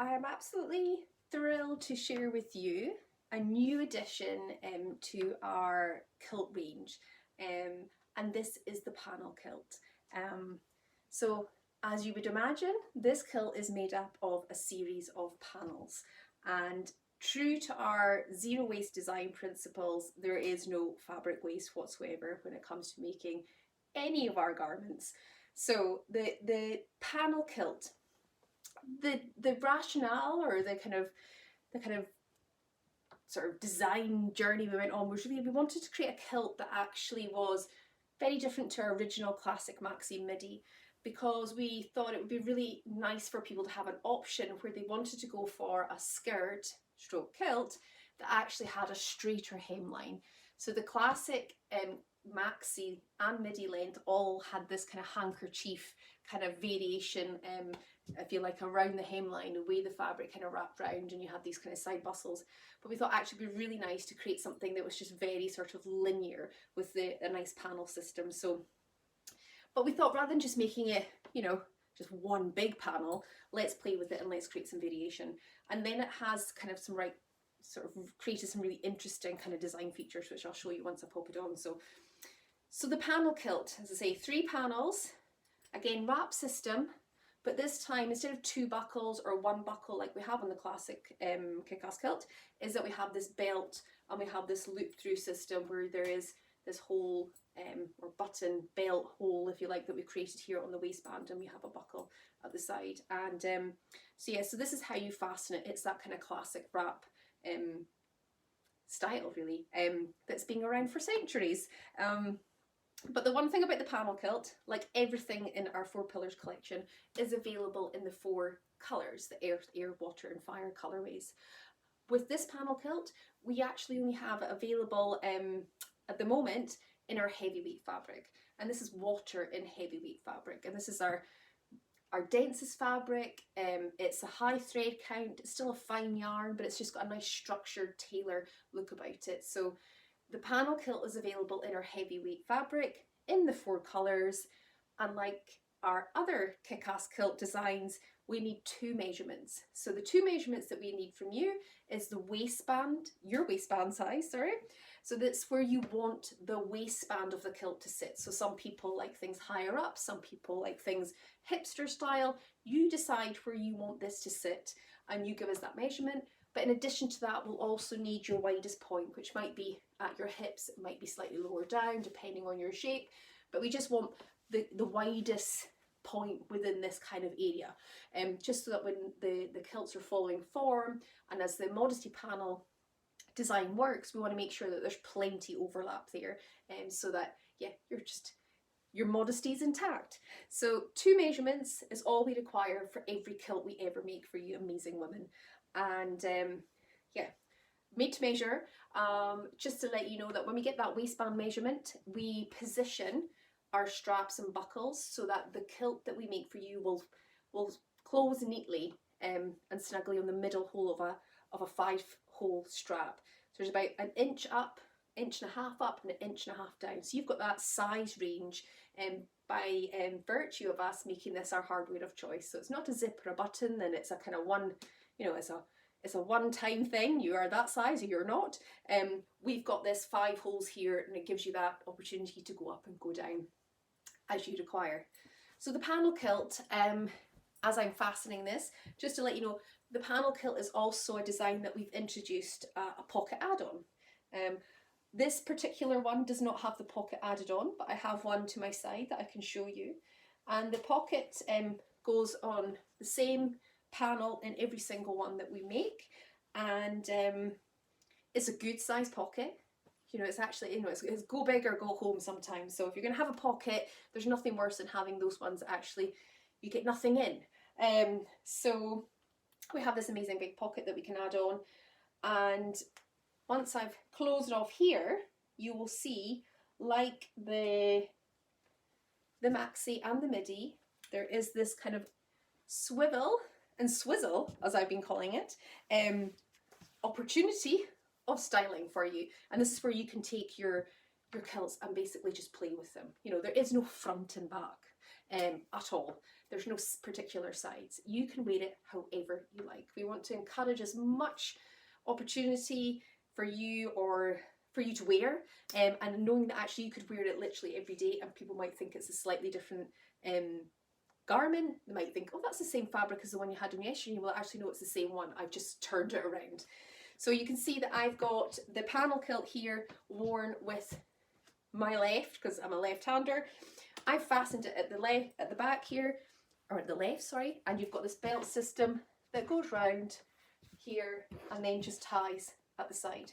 I'm absolutely thrilled to share with you a new addition to our kilt range, and this is the Panel Kilt. So as you would imagine, this kilt is made up of a series of panels, and true to our zero waste design principles, there is no fabric waste whatsoever when it comes to making any of our garments. So the Panel Kilt, the rationale, or the kind of sort of design journey we went on, was really, we wanted to create a kilt that actually was very different to our original classic maxi midi, because we thought it would be really nice for people to have an option where they wanted to go for a skirt stroke kilt that actually had a straighter hemline. So the classic maxi and midi length all had this kind of handkerchief kind of variation, I feel like, around the hemline, the way the fabric kind of wrapped round, and you had these kind of side bustles. But we thought actually it'd be really nice to create something that was just very sort of linear with a nice panel system. So, but we thought, rather than just making it, you know, just one big panel, let's play with it and let's create some variation. And then it has kind of some created some really interesting kind of design features, which I'll show you once I pop it on. So the Panel Kilt, as I say, 3 panels, again wrap system, but this time instead of 2 buckles or 1 buckle like we have on the classic kick-ass kilt, is that we have this belt and we have this loop through system where there is this hole or button belt hole, if you like, that we've created here on the waistband, and we have a buckle at the side. And so yeah, so this is how you fasten it. It's that kind of classic wrap style, really, that's been around for centuries. But the one thing about the Panel Kilt, like everything in our 4 Pillars collection, is available in the 4 colours, the earth, air, water and fire colourways. With this Panel Kilt, we actually only have it available at the moment in our heavyweight fabric, and this is water in heavyweight fabric, and this is our densest fabric. It's a high thread count, it's still a fine yarn, but it's just got a nice structured tailor look about it. So the Panel Kilt is available in our heavyweight fabric in the 4 colours, and like our other kick-ass kilt designs, we need 2 measurements. So the 2 measurements that we need from you is the waistband, your waistband size, sorry. So that's where you want the waistband of the kilt to sit. So some people like things higher up, some people like things hipster style. You decide where you want this to sit and you give us that measurement. But in addition to that, we'll also need your widest point, which might be at your hips, it might be slightly lower down depending on your shape, but we just want the widest point within this kind of area, just so that when the kilts are following form, and as the modesty panel design works, we want to make sure that there's plenty overlap there, so that, yeah, your modesty is intact. So 2 measurements is all we require for every kilt we ever make for you amazing women. And yeah, made to measure. Just to let you know that when we get that waistband measurement, we position our straps and buckles so that the kilt that we make for you will close neatly and snugly on the middle hole of a 5-hole strap. So there's about 1 inch up, 1.5 inches up, and 1.5 inches down. So you've got that size range by virtue of us making this our hardware of choice. So it's not a zip or a button, and it's a kind of one, you know, it's a one-time thing. You are that size or you're not. We've got this 5 holes here, and it gives you that opportunity to go up and go down as you require. So the Panel Kilt, as I'm fastening this, just to let you know, the Panel Kilt is also a design that we've introduced a pocket add-on. This particular one does not have the pocket added on, but I have one to my side that I can show you. And the pocket goes on the same panel in every single one that we make, and it's a good size pocket. You know, it's actually, you know, it's go big or go home sometimes. So if you're going to have a pocket, there's nothing worse than having those ones that actually you get nothing in. So we have this amazing big pocket that we can add on, and once I've closed it off here, you will see, like the maxi and the midi, there is this kind of swivel and swizzle, as I've been calling it, opportunity of styling for you. And this is where you can take your kilts and basically just play with them. You know, there is no front and back at all. There's no particular size. You can wear it however you like. We want to encourage as much opportunity for you to wear, and knowing that actually you could wear it literally every day, and people might think it's a slightly different garment. They might think, oh, that's the same fabric as the one you had on yesterday. Well, actually no, it's the same one. I've just turned it around. So you can see that I've got the panel kilt here worn with my left, because I'm a left-hander. I've fastened it at the back here, or at the left, sorry, and you've got this belt system that goes round here and then just ties at the side.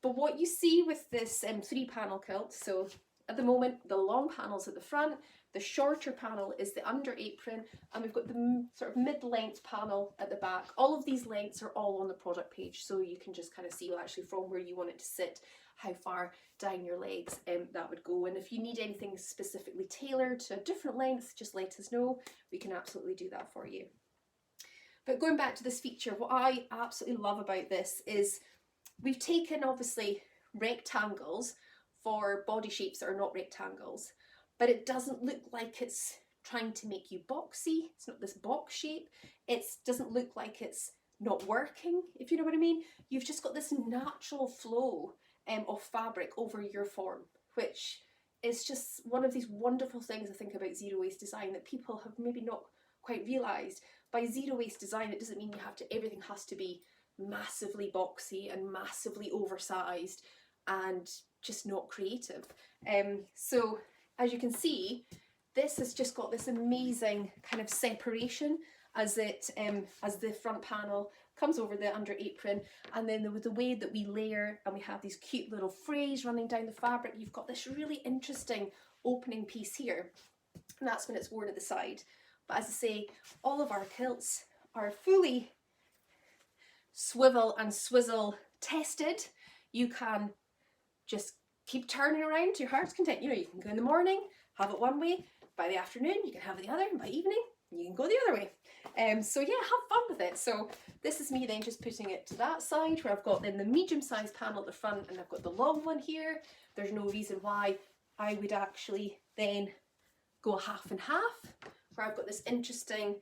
But what you see with this 3-panel kilt, so at the moment the long panel's at the front, the shorter panel is the under apron, and we've got the sort of mid-length panel at the back. All of these lengths are all on the product page, so you can just kind of see actually from where you want it to sit, how far down your legs that would go. And if you need anything specifically tailored to a different length, just let us know. We can absolutely do that for you. But going back to this feature, what I absolutely love about this is we've taken obviously rectangles for body shapes that are not rectangles, but it doesn't look like it's trying to make you boxy. It's not this box shape. It doesn't look like it's not working, if you know what I mean. You've just got this natural flow of fabric over your form, which is just one of these wonderful things I think about zero waste design that people have maybe not quite realised. By zero waste design, it doesn't mean everything has to be massively boxy and massively oversized and just not creative. So as you can see, this has just got this amazing kind of separation as the front panel comes over the under apron, and then with the way that we layer and we have these cute little frays running down the fabric, you've got this really interesting opening piece here, and that's when it's worn at the side. But as I say, all of our kilts are fully swivel and swizzle tested. You can just keep turning around to your heart's content. You know, you can go in the morning, have it one way, by the afternoon you can have it the other, and by evening you can go the other way. So yeah, have fun with it. So this is me then just putting it to that side where I've got then the medium-sized panel at the front and I've got the long one here. There's no reason why I would actually then go half and half, where I've got this interesting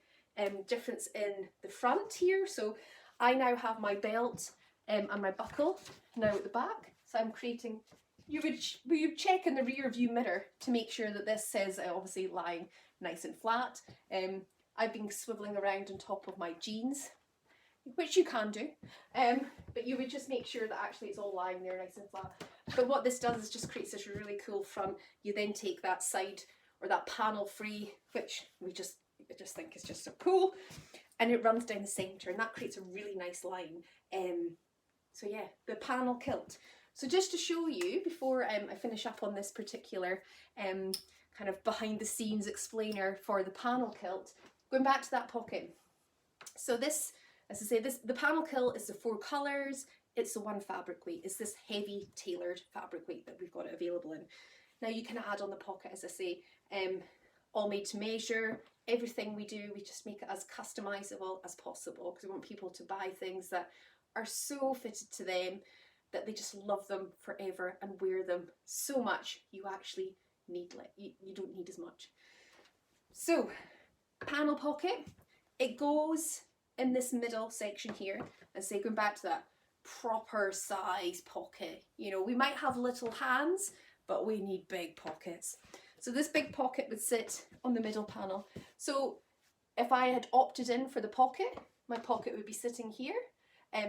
difference in the front here. So I now have my belt and my buckle now at the back. So I'm creating, you would check in the rear view mirror to make sure that this says obviously lying nice and flat. I've been swiveling around on top of my jeans, which you can do, but you would just make sure that actually it's all lying there nice and flat. But what this does is just creates this really cool front. You then take that side or that panel free, which I just think is just so cool, and it runs down the centre, and that creates a really nice line. So yeah, the panel kilt. So just to show you before I finish up on this particular kind of behind the scenes explainer for the panel kilt, going back to that pocket. So this, as I say, the panel kilt is the 4 colours, it's the 1 fabric weight, it's this heavy tailored fabric weight that we've got it available in. Now you can add on the pocket, as I say, all made to measure. Everything we do, we just make it as customisable as possible, because we want people to buy things that are so fitted to them that they just love them forever and wear them so much you actually need you don't need as much. So panel pocket, it goes in this middle section here, and say going back to that proper size pocket. You know, we might have little hands, but we need big pockets. So this big pocket would sit on the middle panel. So if I had opted in for the pocket, my pocket would be sitting here,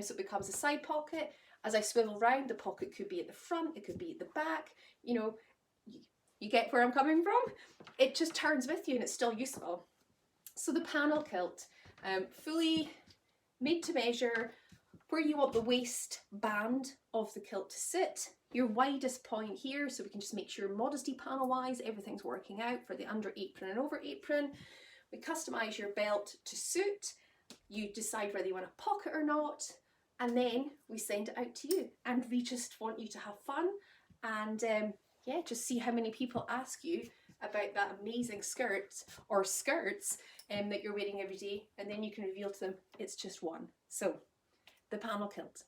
so it becomes a side pocket. As I swivel round, the pocket could be at the front, it could be at the back. You know, you get where I'm coming from? It just turns with you and it's still useful. So the panel kilt, fully made to measure, where you want the waistband of the kilt to sit, your widest point here, so we can just make sure modesty panel wise everything's working out for the under apron and over apron. We customise your belt to suit, you decide whether you want a pocket or not, and then we send it out to you, and we just want you to have fun and yeah, just see how many people ask you about that amazing skirt or skirts that you're wearing every day, and then you can reveal to them it's just one. So the panel kilt.